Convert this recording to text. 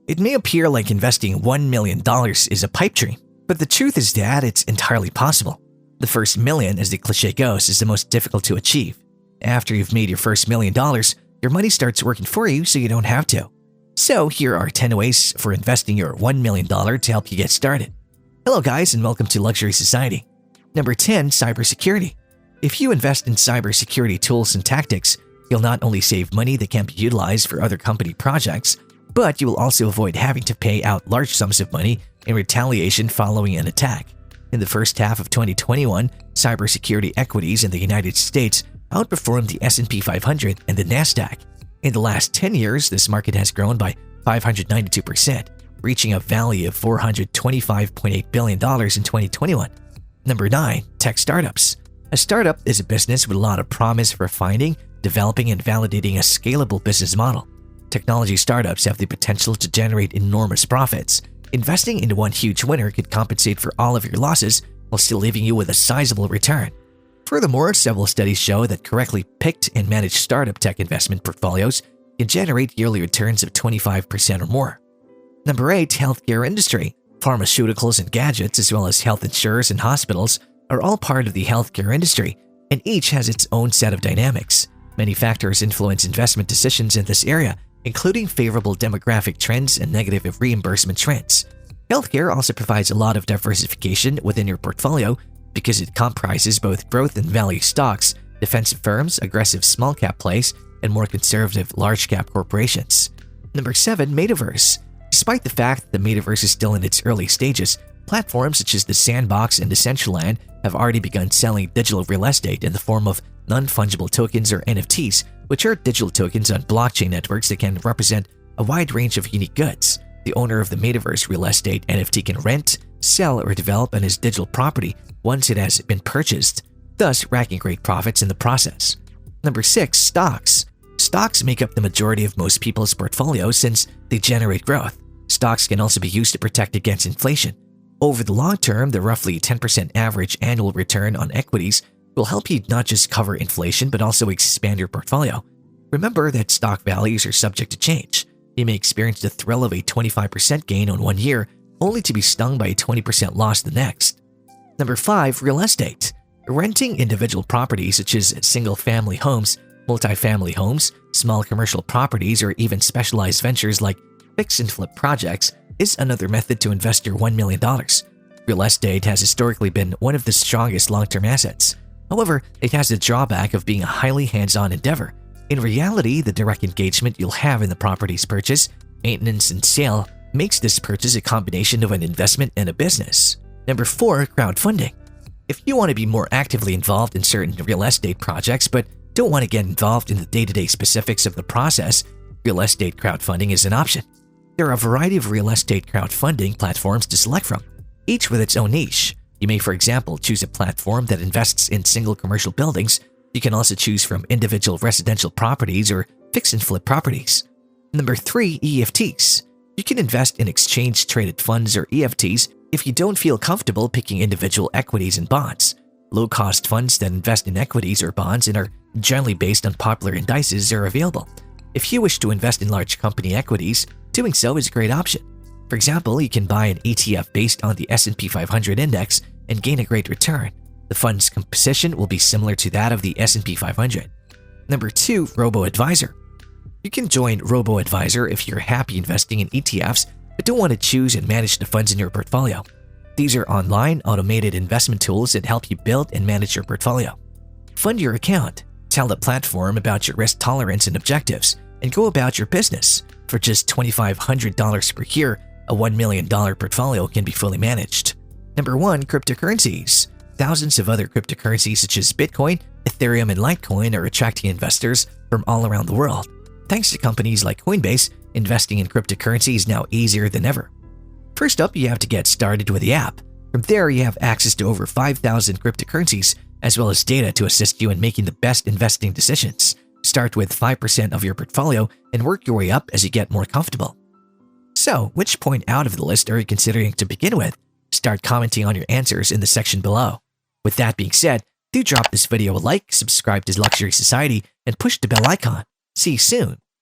It may appear like investing $1 million is a pipe dream, but the truth is that it's entirely possible. The first million, as the cliché goes, is the most difficult to achieve. After you've made your first $1 million, your money starts working for you so you don't have to. So here are 10 ways for investing your $1 million to help you get started. Hello guys, and welcome to Luxury Society. Number 10, cybersecurity. If you invest in cybersecurity tools and tactics, you'll not only save money that can be utilized for other company projects, but you will also avoid having to pay out large sums of money in retaliation following an attack. In the first half of 2021, cybersecurity equities in the United States outperformed the S&P 500 and the Nasdaq. In the last 10 years, this market has grown by 592%, reaching a value of $425.8 billion in 2021. Number 9, tech startups. A startup is a business with a lot of promise for finding, developing, and validating a scalable business model. Technology startups have the potential to generate enormous profits. Investing in one huge winner could compensate for all of your losses while still leaving you with a sizable return. Furthermore, several studies show that correctly picked and managed startup tech investment portfolios can generate yearly returns of 25% or more. Number 8, healthcare industry. Pharmaceuticals and gadgets, as well as health insurers and hospitals, are all part of the healthcare industry, and each has its own set of dynamics. Many factors influence investment decisions in this area, including favorable demographic trends and negative reimbursement trends. Healthcare also provides a lot of diversification within your portfolio because it comprises both growth and value stocks, defensive firms, aggressive small-cap plays, and more conservative large-cap corporations. Number 7, metaverse. Despite the fact that the metaverse is still in its early stages, platforms such as the Sandbox and Decentraland have already begun selling digital real estate in the form of non-fungible tokens or NFTs, which are digital tokens on blockchain networks that can represent a wide range of unique goods. The owner of the metaverse real estate NFT can rent, sell, or develop on his digital property once it has been purchased, thus racking great profits in the process. Number 6, stocks. Stocks make up the majority of most people's portfolios since they generate growth. Stocks can also be used to protect against inflation. Over the long term, the roughly 10% average annual return on equities will help you not just cover inflation but also expand your portfolio. Remember that stock values are subject to change. You may experience the thrill of a 25% gain on one year, only to be stung by a 20% loss the next. Number 5, real estate. Renting individual properties such as single-family homes, multifamily homes, small commercial properties, or even specialized ventures like fix and flip projects is another method to invest your $1 million. Real estate has historically been one of the strongest long-term assets. However, it has the drawback of being a highly hands-on endeavor. In reality, the direct engagement you'll have in the property's purchase, maintenance, and sale makes this purchase a combination of an investment and a business. Number 4, crowdfunding. If you want to be more actively involved in certain real estate projects but don't want to get involved in the day-to-day specifics of the process, real estate crowdfunding is an option. There are a variety of real estate crowdfunding platforms to select from, each with its own niche. You may, for example, choose a platform that invests in single commercial buildings. You can also choose from individual residential properties or fix and flip properties. Number 3, EFTs. You can invest in exchange-traded funds or EFTs if you don't feel comfortable picking individual equities and bonds. Low-cost funds that invest in equities or bonds and are generally based on popular indices are available. If you wish to invest in large company equities, doing so is a great option. For example, you can buy an ETF based on the S&P 500 index and gain a great return. The fund's composition will be similar to that of the S&P 500. Number 2, Robo Advisor. You can join Robo Advisor if you're happy investing in ETFs but don't want to choose and manage the funds in your portfolio. These are online, automated investment tools that help you build and manage your portfolio. Fund your account, tell the platform about your risk tolerance and objectives, and go about your business. For just $2,500 per year, a $1 million portfolio can be fully managed. Number 1, cryptocurrencies. Thousands of other cryptocurrencies such as Bitcoin, Ethereum, and Litecoin are attracting investors from all around the world. Thanks to companies like Coinbase, investing in cryptocurrency is now easier than ever. First up, you have to get started with the app. From there, you have access to over 5,000 cryptocurrencies, as well as data to assist you in making the best investing decisions. Start with 5% of your portfolio and work your way up as you get more comfortable. So, which point out of the list are you considering to begin with? Start commenting on your answers in the section below. With that being said, do drop this video a like, subscribe to Luxury Society, and push the bell icon. See you soon.